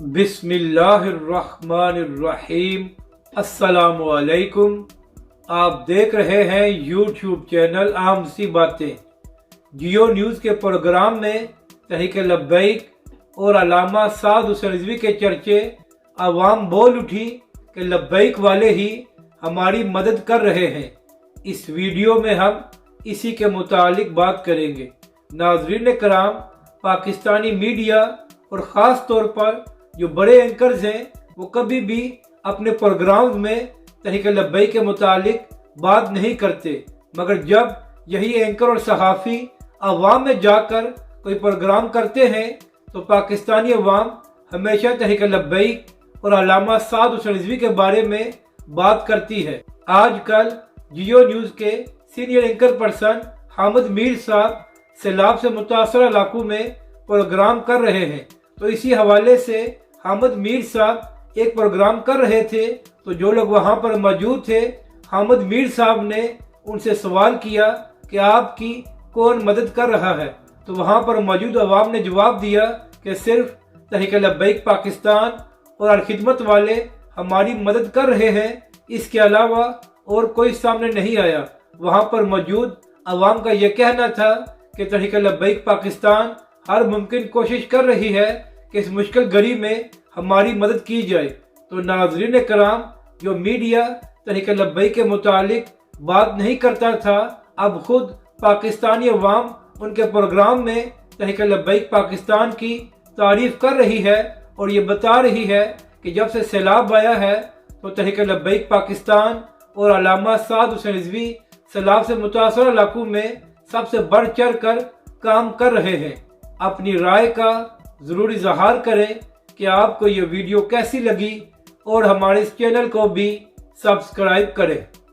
बिस्मिल्लाहिर्रहमानिर्रहीम। अस्सलामु अलैकुम। आप देख रहे हैं यूट्यूब चैनल आम सी बातें। जियो न्यूज़ के प्रोग्राम में तहरीक लब्बैक और अल्लामा साद हुसैन रिजवी के चर्चे आवाम बोल उठी कि लब्बैक वाले ही हमारी मदद कर रहे हैं। इस वीडियो में हम इसी के मुतालिक बात करेंगे। नाज़रीन कराम, पाकिस्तानी मीडिया और ख़ास तौर पर जो बड़े एंकर्स हैं वो कभी भी अपने प्रोग्राम में तहरीक लब्बैक के मुतालिक बात नहीं करते, मगर जब यही एंकर और सहाफ़ी अवाम में जाकर कोई प्रोग्राम करते हैं तो पाकिस्तानी अवाम हमेशा तहरीक लब्बैक और अल्लामा साद हुसैन रिजवी के बारे में बात करती है। आजकल जियो न्यूज़ के senior anchor person Hamid Mir साहब सैलाब से मुतासर इलाकों में प्रोग्राम कर रहे हैं, तो इसी हवाले से हामिद मीर साहब एक प्रोग्राम कर रहे थे, तो जो लोग वहां पर मौजूद थे हामिद मीर साहब ने उनसे सवाल किया कि आपकी कौन मदद कर रहा है। तो वहां पर मौजूद अवाम ने जवाब दिया कि सिर्फ तहरीक लब्बैक पाकिस्तान और अलखिदमत वाले हमारी मदद कर रहे हैं, इसके अलावा और कोई सामने नहीं आया। वहां पर मौजूद अवाम का यह कहना था कि तहरीक लब्बैक पाकिस्तान हर मुमकिन कोशिश कर रही है कि इस मुश्किल घड़ी में हमारी मदद की जाए। तो नाज़रीन कराम, जो मीडिया तहरीक लब्बैक के मुतालिक बात नहीं करता था, अब खुद पाकिस्तानी अवाम उनके प्रोग्राम में तहरीक लब्बैक पाकिस्तान की तारीफ कर रही है और ये बता रही है कि जब से सैलाब आया है तो तहरीक लब्बैक पाकिस्तान और अल्लामा साद हुसैन रिजवी सैलाब से मुतासर इलाकों में सबसे बढ़ चढ़ कर काम कर रहे हैं। अपनी राय का ज़रूर इजहार करें कि आपको ये वीडियो कैसी लगी और हमारे इस चैनल को भी सब्सक्राइब करें।